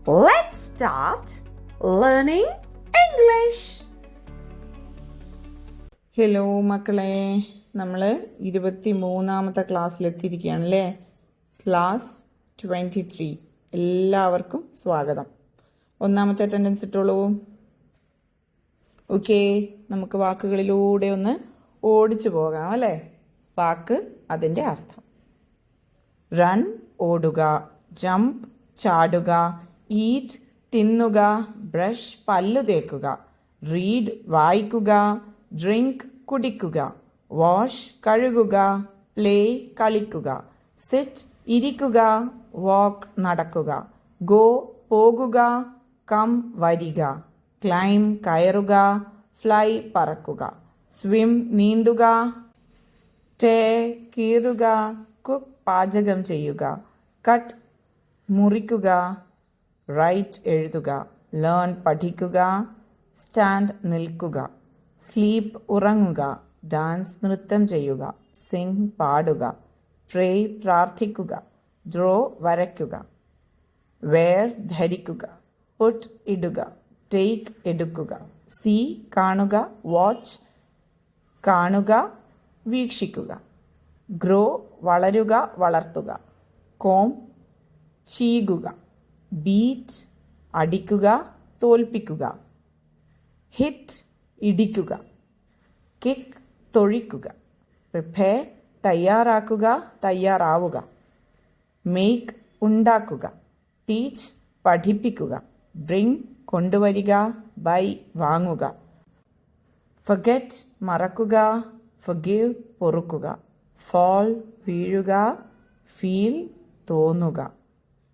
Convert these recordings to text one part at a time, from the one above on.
Let's start learning English. Hello മക്കളെ, നമ്മൾ 23-ാമത്തെ ക്ലാസ്സിലെത്തിയിരിക്കുകയാണ് അല്ലേ? ക്ലാസ് 23. എല്ലാവർക്കും സ്വാഗതം. ഒന്നാമത്തെ അറ്റൻഡൻസ് ഇട്ടോളൂ. ഓക്കെ, നമുക്ക് വാക്കുകളിലൂടെ ഒന്ന് ഓടിച്ചു പോകാം അല്ലേ? വാക്ക്, അതിൻ്റെ അർത്ഥം. റൺ ഓടുക, ജംപ് ചാടുക, ഈറ്റ് തിന്നുക, ബ്രഷ് പല്ല് തേക്കുക, റീഡ് വായിക്കുക, ഡ്രിങ്ക് കുടിക്കുക, വാഷ് കഴുകുക, പ്ലേ കളിക്കുക, സിറ്റ് ഇരിക്കുക, വാക്ക് നടക്കുക, ഗോ പോകുക, കം വരിക, ക്ലൈം കയറുക, ഫ്ലൈ പറക്കുക, സ്വിം നീന്തുക, ടേ കീറുക, കുക്ക് പാചകം ചെയ്യുക, കട്ട് മുറിക്കുക, റൈറ്റ് എഴുതുക, ലേൺ പഠിക്കുക, സ്റ്റാൻഡ് നിൽക്കുക, സ്ലീപ്പ് ഉറങ്ങുക, ഡാൻസ് നൃത്തം ചെയ്യുക, സിംഗ് പാടുക, പ്രേ പ്രാർത്ഥിക്കുക, ഡ്രോ വരയ്ക്കുക, വെയർ ധരിക്കുക, പുട്ട് ഇടുക, ടേക്ക് എടുക്കുക, സീ കാണുക, വാച്ച് കാണുക വീക്ഷിക്കുക, ഗ്രോ വളരുക വളർത്തുക, കോം ചീകുക, ബീറ്റ് അടിക്കുക തോൽപ്പിക്കുക, ഹിറ്റ് ഇടിക്കുക, കിക്ക് തൊഴിക്കുക, പ്രിപ്പയർ തയ്യാറാക്കുക തയ്യാറാവുക, മേക്ക് ഉണ്ടാക്കുക, ടീച്ച് പഠിപ്പിക്കുക, ബ്രിങ് കൊണ്ടുവരിക, ബൈ വാങ്ങുക, ഫർഗെറ്റ് മറക്കുക, ഫർഗീവ് പൊറുക്കുക, ഫാൾ വീഴുക, ഫീൽ തോന്നുക.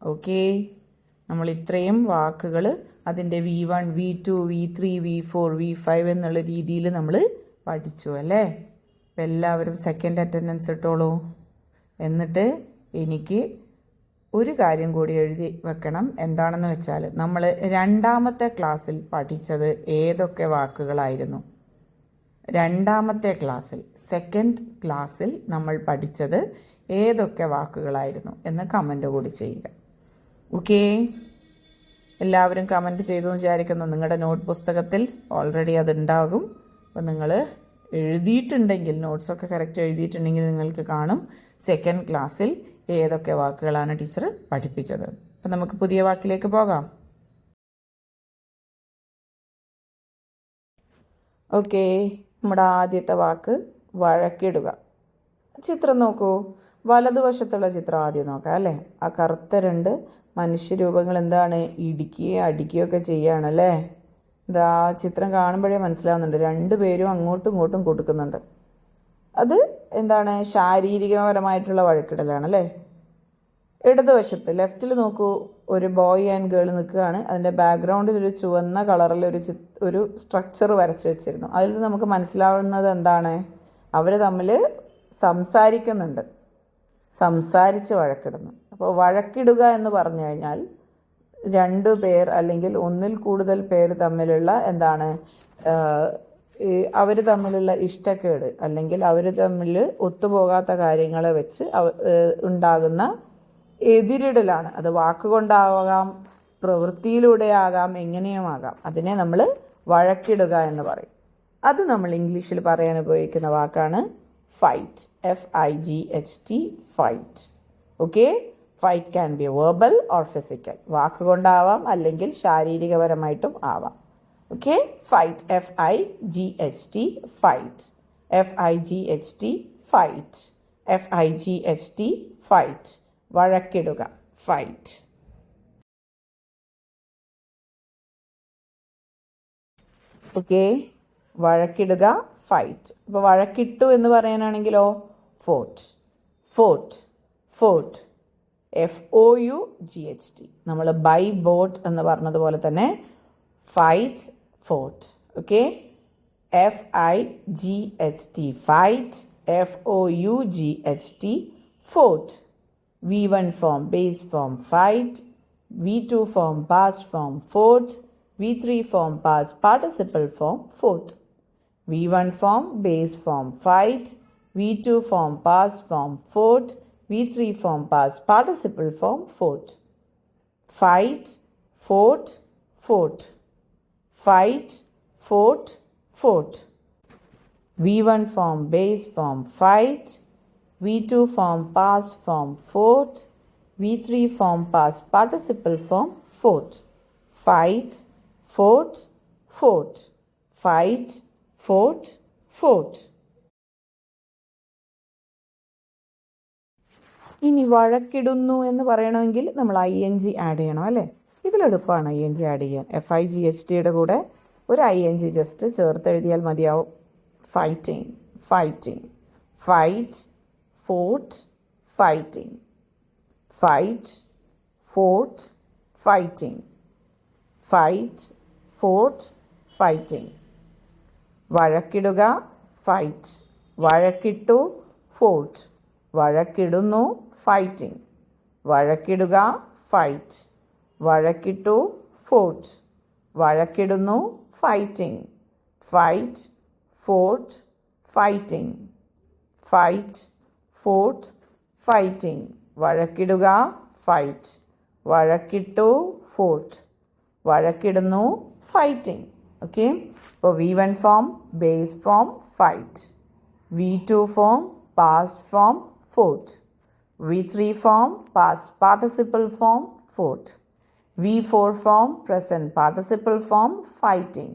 ഓക്കെ, നമ്മൾ ഇത്രയും വാക്കുകൾ അതിൻ്റെ V1, V2, V3, V4, V5 എന്നുള്ള രീതിയിൽ നമ്മൾ പഠിച്ചു അല്ലേ? അപ്പം എല്ലാവരും സെക്കൻഡ് അറ്റൻഡൻസ് ഇട്ടോളൂ. എന്നിട്ട് എനിക്ക് ഒരു കാര്യം കൂടി എഴുതി വെക്കണം. എന്താണെന്ന് വെച്ചാൽ നമ്മൾ 2ാമത്തെ ക്ലാസ്സിൽ പഠിച്ചത് ഏതൊക്കെ വാക്കുകളായിരുന്നു? 2ാമത്തെ ക്ലാസ്സിൽ, സെക്കൻഡ് ക്ലാസ്സിൽ നമ്മൾ പഠിച്ചത് ഏതൊക്കെ വാക്കുകളായിരുന്നു എന്ന് കമൻറ്റ് കൂടി ചെയ്യുക. ഓക്കെ, എല്ലാവരും കമൻറ്റ് ചെയ്തു വിചാരിക്കുന്നു. നിങ്ങളുടെ നോട്ട് പുസ്തകത്തിൽ ഓൾറെഡി അതുണ്ടാകും. അപ്പോൾ നിങ്ങൾ എഴുതിയിട്ടുണ്ടെങ്കിൽ, നോട്ട്സൊക്കെ കറക്റ്റ് എഴുതിയിട്ടുണ്ടെങ്കിൽ നിങ്ങൾക്ക് കാണും സെക്കൻഡ് ക്ലാസ്സിൽ ഏതൊക്കെ വാക്കുകളാണ് ടീച്ചർ പഠിപ്പിച്ചത്. അപ്പം നമുക്ക് പുതിയ വാക്കിലേക്ക് പോകാം. ഓക്കെ, നമ്മുടെ ആദ്യത്തെ വാക്ക് വഴക്കിടുക. ചിത്രം നോക്കൂ. വലതുവശത്തുള്ള ചിത്രം ആദ്യം നോക്കാം അല്ലേ? ആ കറുത്ത 2 മനുഷ്യരൂപങ്ങൾ എന്താണ്? ഇടിക്കുകയും അടിക്കുകയൊക്കെ ചെയ്യുകയാണല്ലേ? ഇതാ ചിത്രം കാണുമ്പോഴേ മനസ്സിലാവുന്നുണ്ട്, 2 പേരും അങ്ങോട്ടും ഇങ്ങോട്ടും കൊടുക്കുന്നുണ്ട്. അത് എന്താണ്? ശാരീരികപരമായിട്ടുള്ള വഴക്കിടലാണല്ലേ? ഇടതുവശത്ത് ലെഫ്റ്റിൽ നോക്കൂ, ഒരു ബോയ് ആൻഡ് ഗേൾ നിൽക്കുകയാണ്. അതിൻ്റെ ബാക്ക്ഗ്രൗണ്ടിൽ ഒരു ചുവന്ന കളറിൽ ഒരു സ്ട്രക്ചർ വരച്ച് വെച്ചിരുന്നു. അതിൽ നമുക്ക് മനസ്സിലാവുന്നത് എന്താണ്? അവർ തമ്മിൽ സംസാരിക്കുന്നുണ്ട്, സംസാരിച്ച് വഴക്കിടുന്നു. അപ്പോൾ വഴക്കിടുക എന്ന് പറഞ്ഞു കഴിഞ്ഞാൽ 2 പേർ അല്ലെങ്കിൽ ഒന്നിൽ കൂടുതൽ പേർ തമ്മിലുള്ള എന്താണ്, അവർ തമ്മിലുള്ള ഇഷ്ടക്കേട് അല്ലെങ്കിൽ അവർ തമ്മിൽ ഒത്തുപോകാത്ത കാര്യങ്ങളെ വെച്ച് ഉണ്ടാകുന്ന എതിരിടലാണ്. അത് വാക്കുകൊണ്ടാകാം, പ്രവൃത്തിയിലൂടെ ആകാം, എങ്ങനെയുമാകാം. അതിനെ നമ്മൾ വഴക്കിടുക എന്ന് പറയും. അത് നമ്മൾ ഇംഗ്ലീഷിൽ പറയാൻ ഉപയോഗിക്കുന്ന വാക്കാണ് fight. FIGHT, fight. Okay, fight can be verbal or physical. വാക്കുകൊണ്ടാവാം അല്ലെങ്കിൽ ശാരീരികപരമായിട്ടും ആവാം. Okay, fight, FIGHT, fight. FIGHT, fight. FIGHT, fight. വഴക്കിടുക, ഫൈറ്റ്. ഓക്കെ, വഴക്കിടുക, ഫൈറ്റ്. അപ്പോൾ വഴക്കിട്ടു എന്ന് പറയാനാണെങ്കിലോ ഫോർട്ട്. Fought, fought. FOUGHT. നമ്മൾ ബൈ ബോട്ട് എന്ന് പറഞ്ഞതുപോലെ തന്നെ fight, fought. Okay, FIGHT, fight. FOUGHT, fought. V1 form, base form, fight. V2 form, past form, fought. V3 form, past participle form, fought. V1 form, base form, fight. V2 form, past form, fought. V3 form, past participle form, fought. Fight, fought, fought. Fight, fought, fought. V1 form, base form, fight. V2 form, past form, fought. V3 form, past participle form, fought. Fight, fought, fought. Fight, fought, fought. ഇനി വഴക്കിടുന്നു എന്ന് പറയണമെങ്കിൽ നമ്മൾ ING add ചെയ്യണം അല്ലേ? ഇതിലെളുപ്പമാണ് ING add ചെയ്യാൻ. FIGHTയുടെ കൂടെ ഒരു ING just ചേർത്തെഴുതിയാൽ മതിയാവും. Fighting, fighting. Fight, fought, fighting. Fight, fought, fighting. Fight, fought, fighting. വഴക്കിടുക, ഫൈറ്റ്. വഴക്കിട്ടു, ഫോട്ട്. വഴക്കിടുന്നു, ഫൈറ്റിംഗ്. വഴക്കിടുക, ഫൈറ്റ്. വഴക്കിട്ടു, ഫോട്ട്. വഴക്കിടുന്നു, fighting. Fight, fought, fighting. Fight, fought, fighting. വഴക്കിടുക, ഫൈറ്റ്. വഴക്കിട്ടു, ഫോട്ട്. വഴക്കിടുന്നു, ഫൈറ്റിംഗ്. ഓക്കെ, അപ്പോൾ V1 form, base form, fight. V2 form, past form, fought. V3 form, past participle form, fought. V4 form, present participle form, fighting.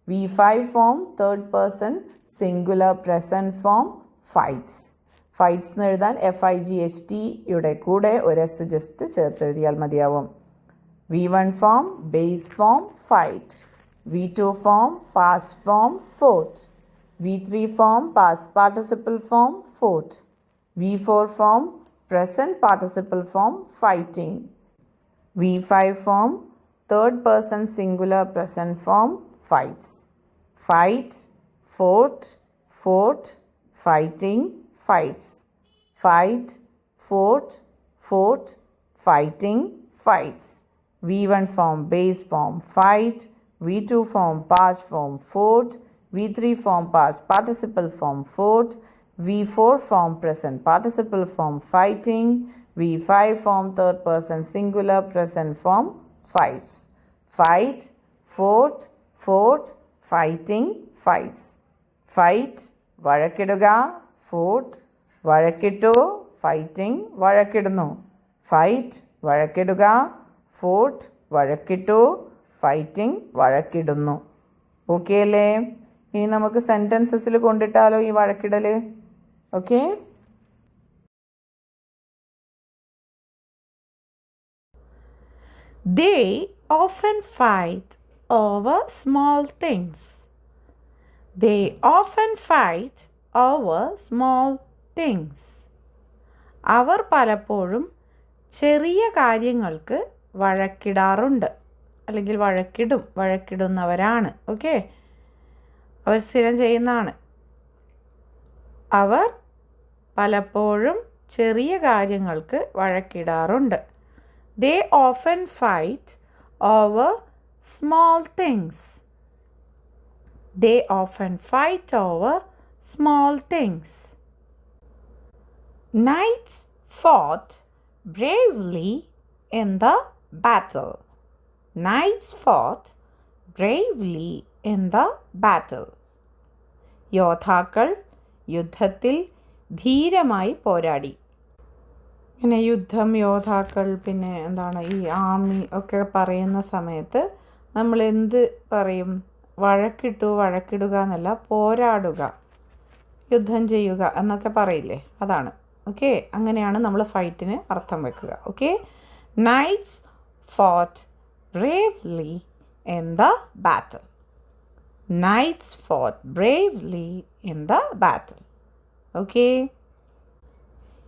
V5 form, third person, singular present form, fights. Fights എന്ന് എഴുതാൻ FIGHT യുടെ കൂടെ ഒരു S just ചേർത്തെഴുതിയാൽ മതിയാവും. V1 form, base form, fight. V2 form, past form, fought. V3 form, past participle form, fought. V4 form, present participle form, fighting. V5 form, third person singular present form, fights. Fight, fought, fought, fighting, fights. Fight, fought, fought, fighting, fights. V1 form, base form, fight. V2 form, past form, fought. V3 form, past participle form, fought. V4 form, present participle form, fighting. V5 form, third person singular present form, fights. Fight, fought, fought, fighting, fights. Fight, വഴക്കിടുക, fought, വഴക്കിട്ടു, fighting, വഴക്കിടുന്നു. Fight, വഴക്കിടുക, fought, വഴക്കിട്ടു, fighting, വഴക്കിടുന്നു. Okay അല്ലേ? ഇനി നമുക്ക് സെൻറ്റൻസസിൽ കൊണ്ടിട്ടാലോ ഈ വഴക്കിടൽ? Okay, They often fight over small things. They often fight over small things. അവർ പലപ്പോഴും ചെറിയ കാര്യങ്ങൾക്ക് വഴക്കിടാറുണ്ട്, അല്ലെങ്കിൽ വഴക്കിടുന്നവരാണ്. ഓക്കെ, അവർ സ്ഥിരം ചെയ്യുന്നതാണ്. അവർ പലപ്പോഴും ചെറിയ കാര്യങ്ങൾക്ക് വഴക്കിടാറുണ്ട്. They often fight over small things. They often fight over small things. Knights fought bravely in the battle. Knights fought bravely in the battle. യോദ്ധാക്കൾ യുദ്ധത്തിൽ ധീരമായി പോരാടി. പിന്നെ യുദ്ധം, യോദ്ധാക്കൾ, പിന്നെ എന്താണ് ഈ ആർമി ഒക്കെ പറയുന്ന സമയത്ത് നമ്മൾ എന്ത് പറയും? വഴക്കിടുക എന്നല്ല, പോരാടുക, യുദ്ധം ചെയ്യുക എന്നൊക്കെ പറയില്ലേ, അതാണ്. ഓക്കെ, അങ്ങനെയാണ് നമ്മൾ ഫൈറ്റിന് അർത്ഥം വെക്കുക. Okay, knights fought bravely in the battle. Knights fought bravely in the battle. Okay,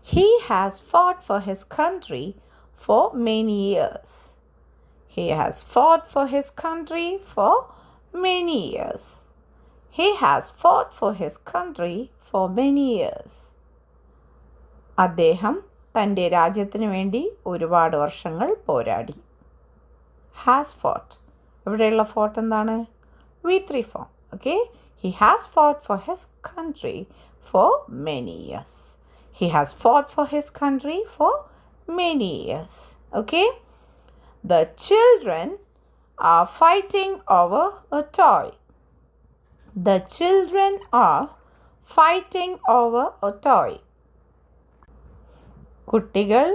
he has fought for his country for many years. He has fought for his country for many years. He has fought for his country for many years. അദ്ദേഹം തൻ്റെ രാജ്യത്തിന് വേണ്ടി ഒരുപാട് വർഷങ്ങൾ പോരാടി. has fought. ഇവിടെയുള്ള fought എന്താണ്? V3 form. Okay, he has fought for his country for many years. He has fought for his country for many years. Okay, the children are fighting over a toy. The children are fighting over a toy. കുട്ടികൾ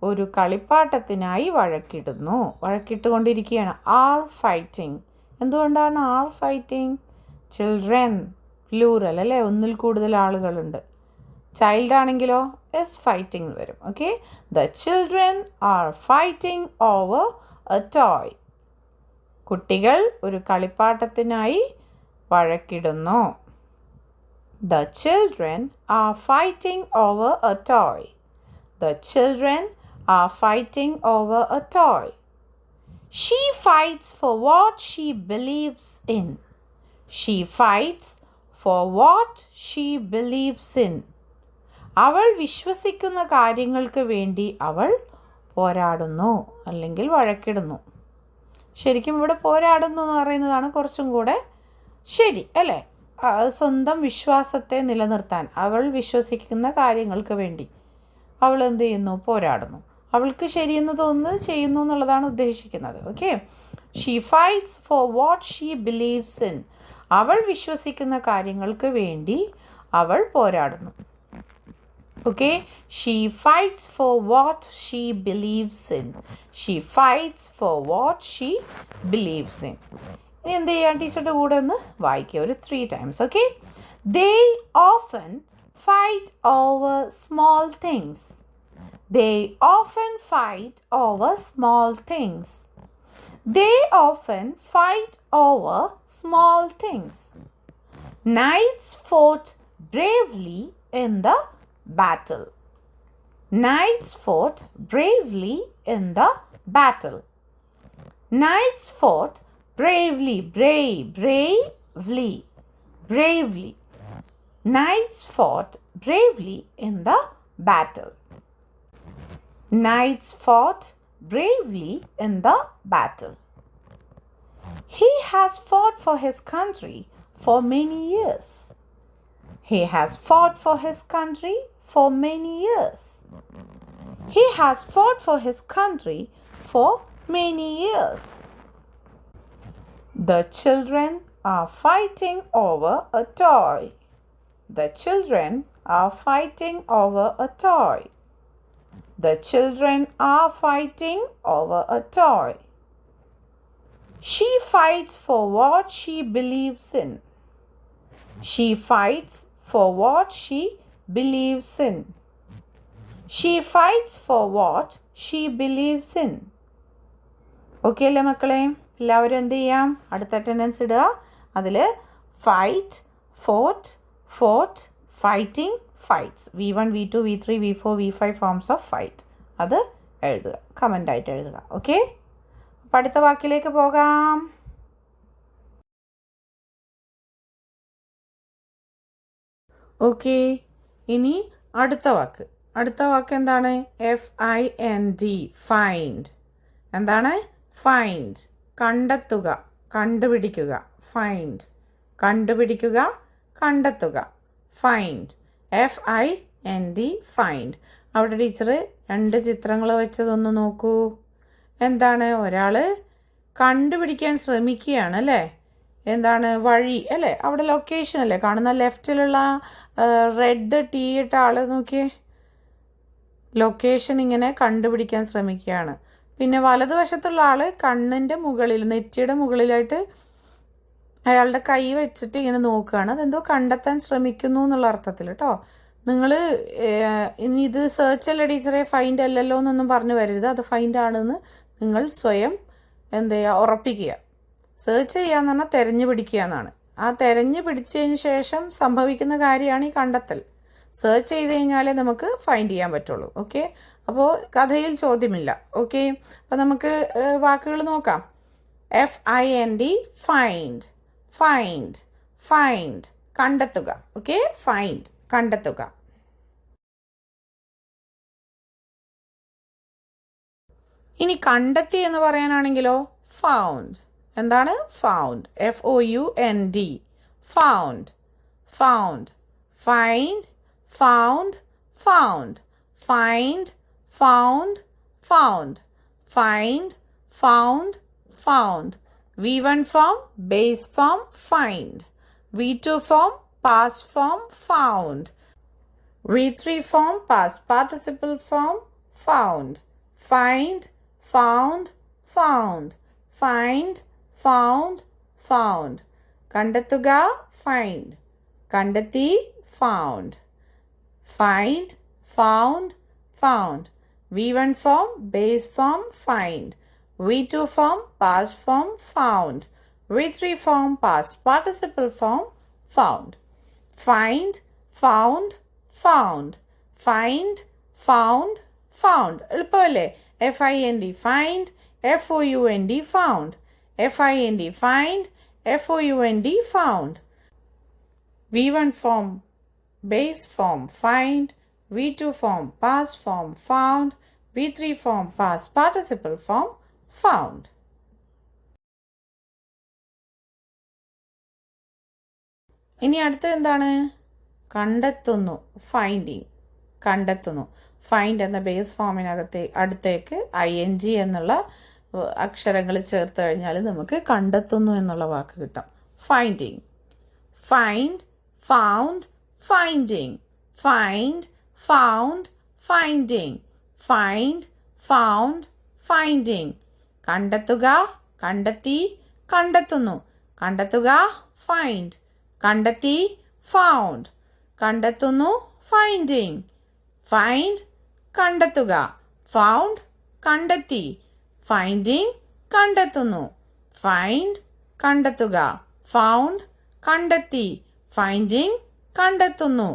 ഒരു കളിപ്പാട്ടത്തിനായി വഴക്കിട്ടുകൊണ്ടിരിക്കുകയാണ്. Are fighting. എന്തുകൊണ്ടാണ് are fighting? Children plural അല്ലേ, ഒന്നിൽ കൂടുതൽ ആളുകളുണ്ട്. Child ആണെങ്കിലോ ഇസ് ഫൈറ്റിംഗ് വരും. Okay, the children are fighting over a toy. കുട്ടികൾ ഒരു കളിപ്പാട്ടത്തിനായി വഴക്കിടുന്നു. The children are fighting over a toy. The children are fighting over a toy. She fights for what she believes in. She fights for what she believes in. അവൾ വിശ്വസിക്കുന്ന കാര്യങ്ങൾക്ക് വേണ്ടി അവൾ പോരാടുന്നു അല്ലെങ്കിൽ വഴക്കിടുന്നു. ശരിക്കും ഇവിടെ പോരാടുന്നു എന്ന് പറയുന്നതാണ് കുറച്ചും കൂടെ ശരി അല്ലേ? സ്വന്തം വിശ്വാസത്തെ നിലനിർത്താൻ അവൾ വിശ്വസിക്കുന്ന കാര്യങ്ങൾക്ക് വേണ്ടി അവൾ എന്ത് ചെയ്യുന്നു? പോരാടുന്നു. അവൾക്ക് ശരിയെന്ന് തോന്നുന്നത് ചെയ്യുന്നു എന്നുള്ളതാണ് ഉദ്ദേശിക്കുന്നത്. Okay, she fights for what she believes in. അവൾ വിശ്വസിക്കുന്ന കാര്യങ്ങൾക്ക് വേണ്ടി അവൾ പോരാടുന്നു. Okay, she fights for what she believes in. She fights for what she believes in. ഇനി എന്ത് ചെയ്യാം? ടീച്ചറുടെ കൂടെ ഒന്ന് വായിക്കുക ഒരു 3 times. Okay, they often fight over small things. They often fight over small things. They often fight over small things. Knights fought bravely in the battle. Knights fought bravely in the battle. Knights fought bravely, bravely. Knights fought bravely in the battle. Knights fought bravely in the battle. He has fought for his country for many years. He has fought for his country for many years. He has fought for his country for many years. The children are fighting over a toy. The children are fighting over a toy. The children are fighting over a toy. She fights for what she believes in. She fights for what she believes in. She fights for what she believes in. Okay അല്ലേ മക്കളെ? എല്ലാവരും എന്ത് ചെയ്യാം? അടുത്ത attendance ഇടുക. അതിൽ fight, fort, fighting, fights, V1, V2, V3, V4, V5 forms of fight അത് എഴുതുക, കമൻ്റായിട്ട് എഴുതുക. ഓക്കെ, അപ്പം അടുത്ത വാക്കിലേക്ക് പോകാം. ഓക്കെ, ഇനി അടുത്ത വാക്ക് എന്താണ്? FIND, find. എന്താണ്? ഫൈൻഡ്, കണ്ടെത്തുക, കണ്ടുപിടിക്കുക. ഫൈൻഡ്, കണ്ടുപിടിക്കുക, കണ്ടെത്തുക. Find, FIND, find. അവിടെ ടീച്ചർ 2 ചിത്രങ്ങൾ വെച്ചതൊന്ന് നോക്കൂ. എന്താണ്? ഒരാൾ കണ്ടുപിടിക്കാൻ ശ്രമിക്കുകയാണ് അല്ലേ? എന്താണ്? വഴി അല്ലേ? അവിടെ ലൊക്കേഷൻ അല്ലേ കാണുന്ന? ലെഫ്റ്റിലുള്ള റെഡ് ടീ ഇട്ട ആൾ നോക്കിയേ, ലൊക്കേഷൻ ഇങ്ങനെ കണ്ടുപിടിക്കാൻ ശ്രമിക്കുകയാണ്. പിന്നെ വലതുവശത്തുള്ള ആൾ കണ്ണിൻ്റെ മുകളിൽ, നെറ്റിയുടെ മുകളിലായിട്ട് അയാളുടെ കൈ വെച്ചിട്ട് ഇങ്ങനെ നോക്കുകയാണ്. അതെന്തോ കണ്ടെത്താൻ ശ്രമിക്കുന്നു എന്നുള്ള അർത്ഥത്തിൽ കേട്ടോ. നിങ്ങൾ ഇനി ഇത് സെർച്ച് അല്ല ടീച്ചറെ, ഫൈൻഡ് അല്ലല്ലോ എന്നൊന്നും പറഞ്ഞു വരരുത്. അത് ഫൈൻഡ് ആണെന്ന് നിങ്ങൾ സ്വയം എന്ത് ചെയ്യുക? ഉറപ്പിക്കുക. സെർച്ച് ചെയ്യാന്ന് പറഞ്ഞാൽ തെരഞ്ഞു പിടിക്കുക എന്നാണ്. ആ തെരഞ്ഞു പിടിച്ചതിന് ശേഷം സംഭവിക്കുന്ന കാര്യമാണ് ഈ കണ്ടെത്തൽ. സെർച്ച് ചെയ്ത് കഴിഞ്ഞാലേ നമുക്ക് ഫൈൻഡ് ചെയ്യാൻ പറ്റുള്ളൂ. ഓക്കെ, അപ്പോൾ കഥയിൽ ചോദ്യമില്ല. ഓക്കെ, അപ്പോൾ നമുക്ക് വാക്കുകൾ നോക്കാം. FIND, ഫൈൻഡ്, ഫൈൻഡ്, ഫൈൻഡ്, കണ്ടെത്തുക. ഓക്കെ, ഫൈൻഡ്, കണ്ടെത്തുക. ഇനി കണ്ടെത്തി എന്ന് പറയാനാണെങ്കിലോ ഫൗണ്ട്. എന്താണ്? Found, FOUND, found, found, find, found, found, find, found, found, find, found, found, V1 form, base form, find. V2 form, past form, found. V3 form, past participle form, found. Find, found, found. Find, found, found. കണ്ടെത്തുക, find. കണ്ടെത്തി, found. Find, found, found. V1 form, base form, find. V2 form, past form, found. V3 form, past participle form, found. Find, found, found. Find, found, found. എളുപ്പമല്ലേ? FIND, find. FOUND, found. FIND, find. FOUND, found. V1 form, base form, find. V2 form, past form, found. V3 form, past participle form, found. ഇനി അടുത്തത് എന്താണ്? കണ്ടെത്തുന്നു, finding. കണ്ടെത്തുന്നു. Find എന്ന base ഫോമിനകത്തെ അടുത്തേക്ക് ING എന്നുള്ള അക്ഷരങ്ങൾ ചേർത്ത് കഴിഞ്ഞാൽ നമുക്ക് കണ്ടെത്തുന്നു എന്നുള്ള വാക്ക് കിട്ടും. Finding. Find, found, finding. Find, found, finding. Find, found, finding. കണ്ടെത്തുക, കണ്ടെത്തി, കണ്ടെത്തുന്നു. കണ്ടെത്തുക, ഫൈൻഡ്. കണ്ടെത്തി, ഫൗണ്ട്. കണ്ടെത്തുന്നു, ഫൈൻഡിങ്. ഫൈൻഡ്, കണ്ടെത്തുക. ഫൗണ്ട്, കണ്ടെത്തി. ഫൈൻഡിങ്, കണ്ടെത്തുന്നു. ഫൈൻഡ്, കണ്ടെത്തുക. ഫൗണ്ട്, കണ്ടെത്തി. ഫൈൻഡിങ്, കണ്ടെത്തുന്നു.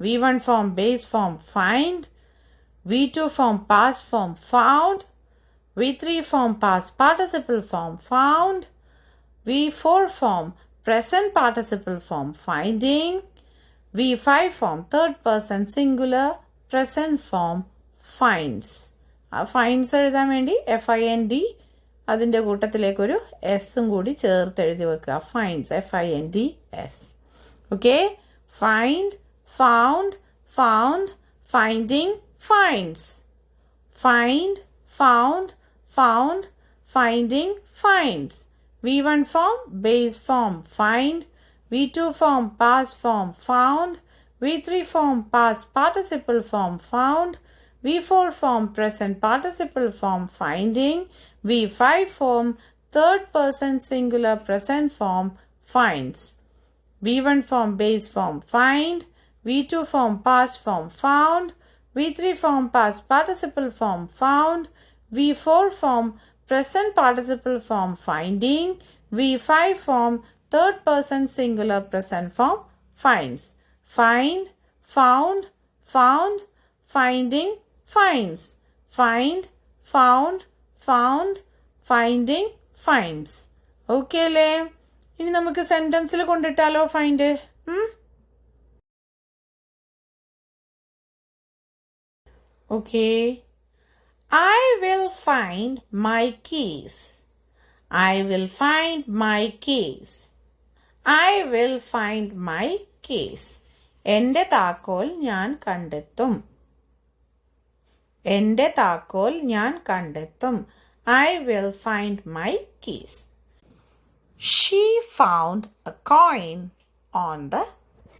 V1 form, base form, find. V2 form, past form, found. V3 form, past participle form, found. V4 form, present participle form, finding. V5 form, third person singular, present form, finds. Finds എഴുതാൻ വേണ്ടി FIND അതിൻ്റെ കൂട്ടത്തിലേക്കൊരു എസും കൂടി ചേർത്ത് എഴുതി വെക്കുക. Finds, FINDS. Okay. Find, found, found, finding, finds. Find, found, found, finding, finds. V1 form, base form, find. V2 form, past form, found. V3 form, past participle form, found. V4 form, present participle form, finding. V5 form, third person singular present form, finds. V1 form, base form, find. V2 form, past form, found. V3 form, past participle form, found. V4 form, present participle form, finding. V5 form, third person singular present form, finds. Find, found, found, finding, finds. Find, found, found, finding, finds. ഓക്കെ അല്ലേ? ഇനി നമുക്ക് സെന്റൻസിൽ കൊണ്ടിട്ടാലോ find. Okay. I will find my keys. I will find my keys. I will find my keys. എൻ്റെ താക്കോൽ ഞാൻ കണ്ടെത്തും. എൻ്റെ താക്കോൽ ഞാൻ കണ്ടെത്തും. I will find my keys. She found a coin on the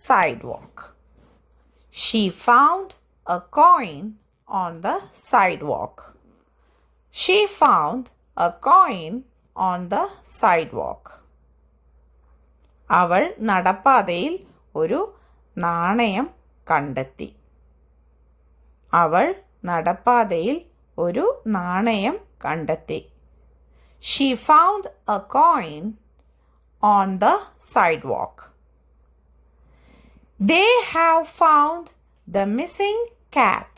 sidewalk. She found a coin on the sidewalk. She found a coin on the sidewalk. അവൾ നടപ്പാതയിൽ ഒരു നാണയം കണ്ടെത്തി. അവൾ നടപ്പാതയിൽ ഒരു നാണയം കണ്ടെത്തി. She found a coin on the sidewalk. They have found the missing cat.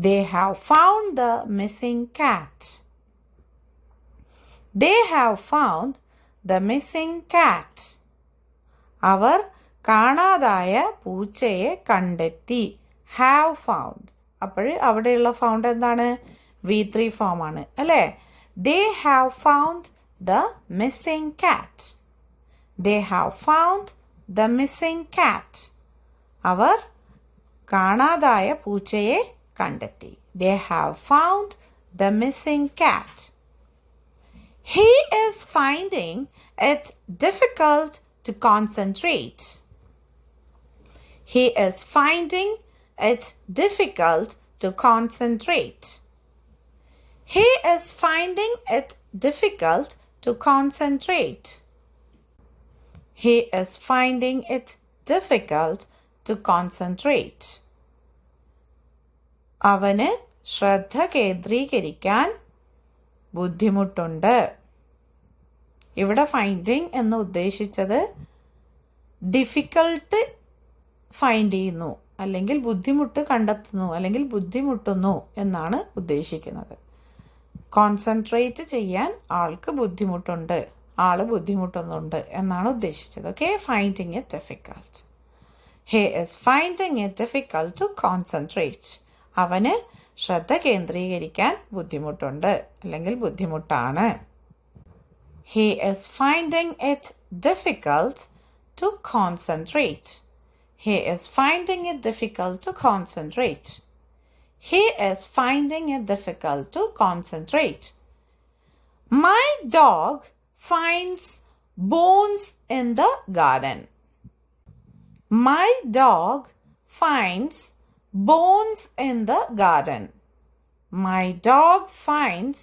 They have found the missing cat. They have found the missing cat. അവർ കാണാതായ പൂച്ചയെ കണ്ടെത്തി. Have found. അപ്പോൾ അവിടെയുള്ള ഫൗണ്ട് എന്താണ്? V3 ഫോമാണ് അല്ലേ? They have found the missing cat. They have found the missing cat. അവർ കാണാതായ പൂച്ചയെ കണ്ടെത്തി. They have found the missing cat. He is finding it difficult to concentrate. He is finding it difficult to concentrate. He is finding it difficult to concentrate. He is finding it difficult to concentrate. അവന് ശ്രദ്ധ കേന്ദ്രീകരിക്കാൻ ബുദ്ധിമുട്ടുണ്ട്. ഇവിടെ finding എന്ന് ഉദ്ദേശിച്ചത് difficult find ചെയ്യുന്നു, അല്ലെങ്കിൽ ബുദ്ധിമുട്ട് കണ്ടെത്തുന്നു, അല്ലെങ്കിൽ ബുദ്ധിമുട്ടുന്നു എന്നാണ് ഉദ്ദേശിക്കുന്നത്. കോൺസെൻട്രേറ്റ് ചെയ്യാൻ ആൾക്ക് ബുദ്ധിമുട്ടുണ്ട്, ആള് ബുദ്ധിമുട്ടുന്നുണ്ട് എന്നാണ് ഉദ്ദേശിച്ചത്. Okay, finding it difficult. He is finding it difficult to concentrate. അവന് ശ്രദ്ധ കേന്ദ്രീകരിക്കാൻ ബുദ്ധിമുട്ടുണ്ട്, അല്ലെങ്കിൽ ബുദ്ധിമുട്ടാണ്. He is finding it difficult to concentrate. He is finding it difficult to concentrate. He is finding it difficult to concentrate. My dog finds bones in the garden. My dog finds bones in the garden. My dog finds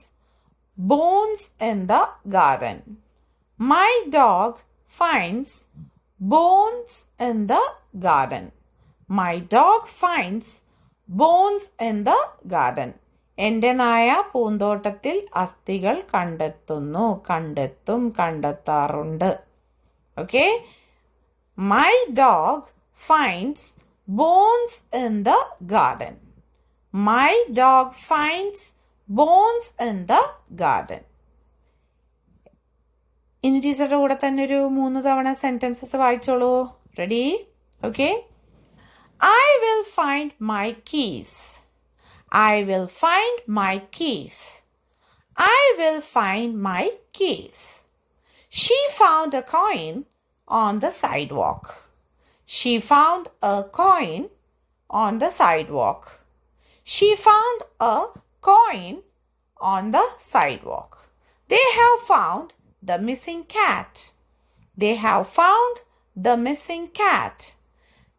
bones in the garden. My dog finds bones in the garden. My dog finds bones in the garden. എൻ്റെ നായ പൂന്തോട്ടത്തിൽ അസ്ഥികൾ കണ്ടെത്തുന്നു, കണ്ടെത്തും, കണ്ടെത്താറുണ്ട്. Okay, my dog finds bones in the garden. My dog finds bones in the garden. ഇനി ടീച്ചറുടെ കൂടെ തന്നെ ഒരു 3 തവണ സെന്റൻസസ് വായിച്ചോളൂ. Ready? Okay. I will find my keys. I will find my keys. I will find my keys. She found a coin on the sidewalk. She found a coin on the sidewalk. She found a coin on the sidewalk. They have found the missing cat. They have found the missing cat.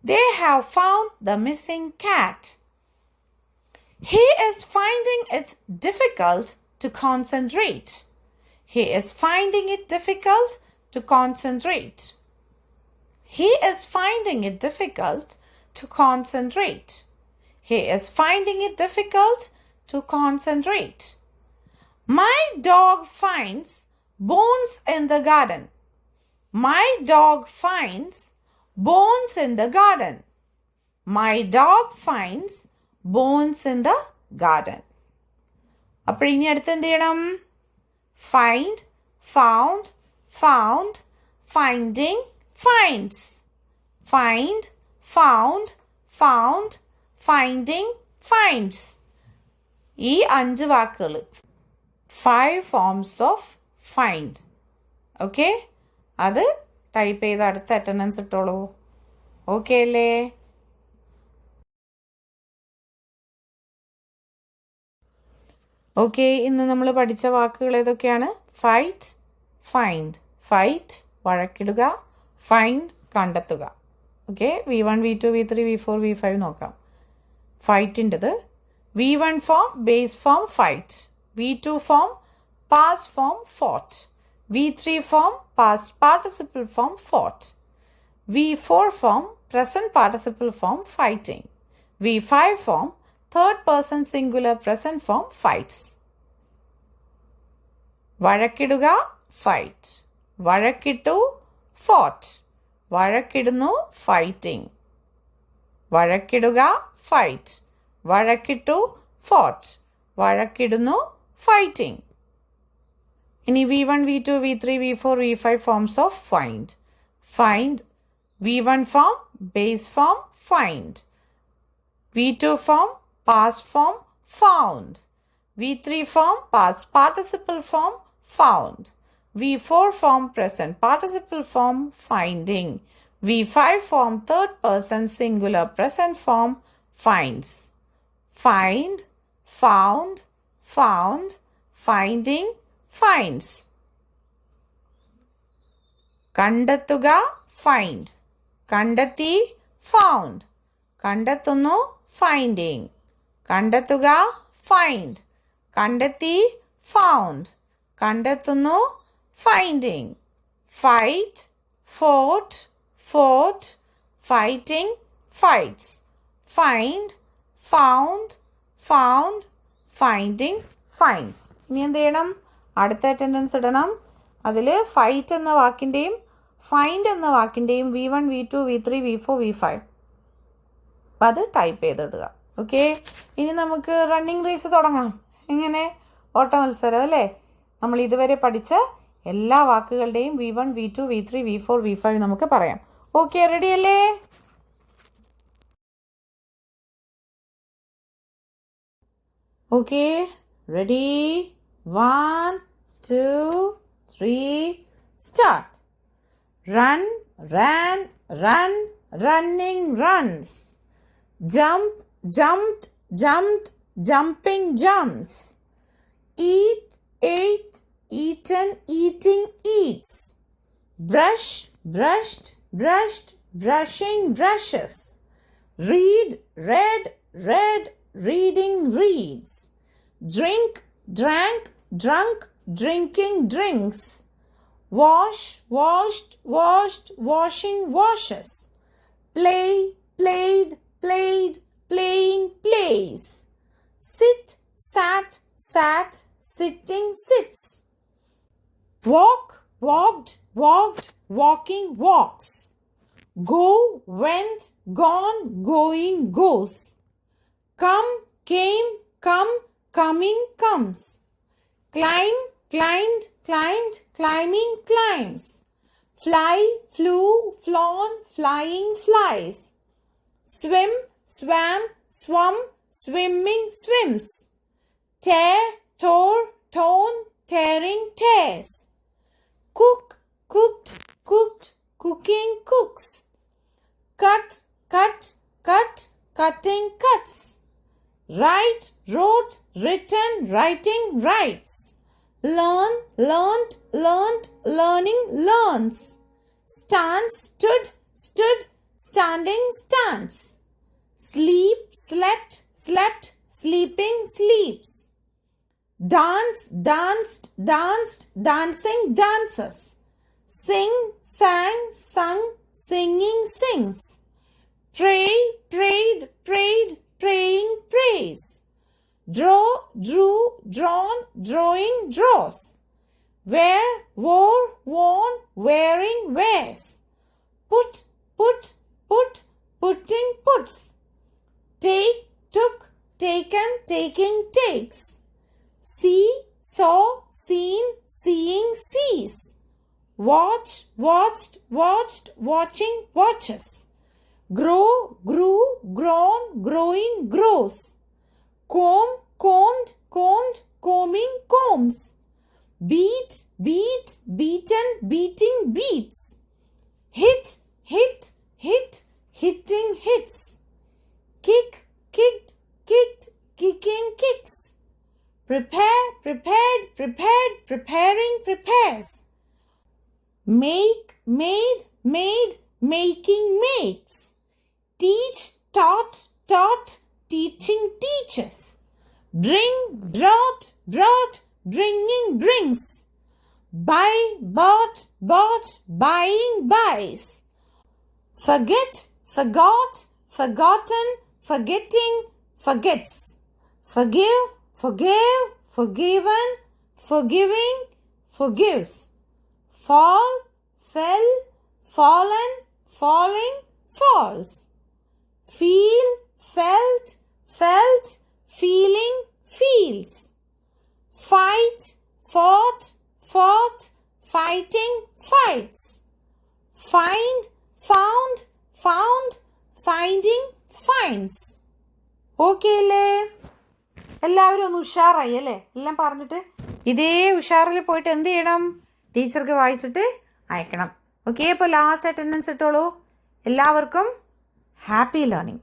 They have found the missing cat. He is finding it difficult to concentrate. He is finding it difficult to concentrate. He is finding it difficult to concentrate. He is finding it difficult to concentrate. My dog finds bones in the garden. My dog finds bones in the garden. My dog finds bones in the garden. അപ്പോൾ ഇനി അടുത്ത് എന്ത് ചെയ്യണം? Find, found, found, finding, finds. Find, found, found, finding, finds. ഈ 5 വാക്കുകൾ 5 forms of find. Okay, അത് type ചെയ്ത് അടുത്ത അറ്റൻഡൻസ് ഇട്ടോളൂ. ഓക്കെ അല്ലേ? ഓക്കെ, ഇന്ന് നമ്മൾ പഠിച്ച വാക്കുകൾ ഏതൊക്കെയാണ്? Fight, find. ഫൈറ്റ് വഴക്കിടുക, ഫൈൻഡ് കണ്ടെത്തുക. Okay, V1, V2, V3, V4, V5 നോക്കാം. ഫൈറ്റിൻ്റെത് V1 form base form fight, V2 form past form fought, V3 form past participle form fought, V4 form present participle form fighting, V5 form third person singular present form fights. വഴക്കിടുക fight, വഴക്കിട്ടു fought, വഴക്കിടുന്നു fighting, വഴക്കിടുക fight, വഴക്കിട്ടു fought, വഴക്കിടുന്നു fighting. ഇനി V1, V2, V3, V4, V5 forms of find. Find V1 form base form find, V2 form past form found, V3 form past participle form found, V4 form present participle form finding, V5 form third person singular present form finds. Find, found, found, finding, finds. കണ്ടെത്തുക find. കണ്ടെത്തി found. കണ്ടെത്തുന്നു finding. കണ്ടെത്തുക find. കണ്ടെത്തി found. കണ്ടെത്തുന്നു finding. Fight fort fort fighting fights. Find found found finding finds. ഇനി എന്ത് ചെയ്യണം? അടുത്ത അറ്റൻഡൻസ് ഇടണം. അതിൽ ഫൈറ്റ് എന്ന വാക്കിൻ്റെയും ഫൈൻഡ് എന്ന വാക്കിൻ്റെയും V1 V2 V3 V4 V5 അപ്പം അത് ടൈപ്പ് ചെയ്തിടുക. ഓക്കെ, ഇനി നമുക്ക് റണ്ണിങ് റേസ് തുടങ്ങാം. എങ്ങനെ? ഓട്ട മത്സരം അല്ലേ? നമ്മൾ ഇതുവരെ പഠിച്ച എല്ലാ വാക്കുകളുടെയും V1 V2 V3 V4 V5 നമുക്ക് പറയാം. ഓക്കെ, റെഡി അല്ലേ? Okay, ready? 1 2 3 start. Run, ran, run, running, runs. Jump, jumped, jumped, jumping, jumps. Eat, ate, eaten, eating, eats. Brush, brushed, brushed, brushing, brushes. Read, read, read, reading, reads. Drink, drank, drunk, drinking, drinks. Wash, washed, washed, washing, washes. Play, played, played, playing, plays. Sit, sat, sat, sitting, sits. Walk, walked, walked, walking, walks. Go, went, gone, going, goes. Come, came, come, coming, comes. Climb, climbed, climbed, climbing, climbs. Fly, flew, flown, flying, flies. Swim, swam, swum, swimming, swims. Tear, tore, torn, tearing, tears. Cook, cooked, cooked, cooking, cooks. Cut, cut, cut, cutting, cuts. Write, wrote, written, writing, writes. Learn, learnt, learnt, learning, learns. Stand, stood, stood, standing, stands. Sleep, slept, slept, sleeping, sleeps. Dance, danced, danced, dancing, dances. Sing, sang, sung, singing, sings. Pray, prayed, prayed, praying, prays. Draw, drew, drawn, drawing, draws. Wear, wore, worn, wearing, wears. Put, put, put, putting, puts. Take, took, taken, taking, takes. See, saw, seen, seeing, sees. Watch, watched, watched, watching, watches. Grow, grew, grown, growing, grows. Comb, combed, combed, combing, combs. Beat, beat, beaten, beating, beats. Hit, hit, hit, hitting, hits. Kick, kicked, kicked, kicking, kicks. Prepare, prepared, prepared, preparing, prepares. Make, made, made, making, makes. Teach, taught, taught, teaching, teaches. Bring, brought, brought, bringing, brings. Buy, bought, bought, buying, buys. Forget, forgot, forgotten, forgetting, forgets. Forgive, forgave, forgiven, forgiving, forgives. Fall, fell, fallen, falling, falls. Feel, felt, felt, feeling, feels. Fight, fought, fought, fighting, fights. Find, found, found, finding, finds. ഓക്കെ അല്ലേ? എല്ലാവരും ഒന്ന് ഉഷാറായി അല്ലേ? എല്ലാം പറഞ്ഞിട്ട് ഇതേ ഉഷാറിൽ പോയിട്ട് എന്ത് ചെയ്യണം? ടീച്ചർക്ക് വായിച്ചിട്ട് അയക്കണം. ഓക്കെ, അപ്പോൾ ലാസ്റ്റ് അറ്റൻഡൻസ് ഇട്ടോളൂ. എല്ലാവർക്കും ഹാപ്പി ലേണിംഗ്.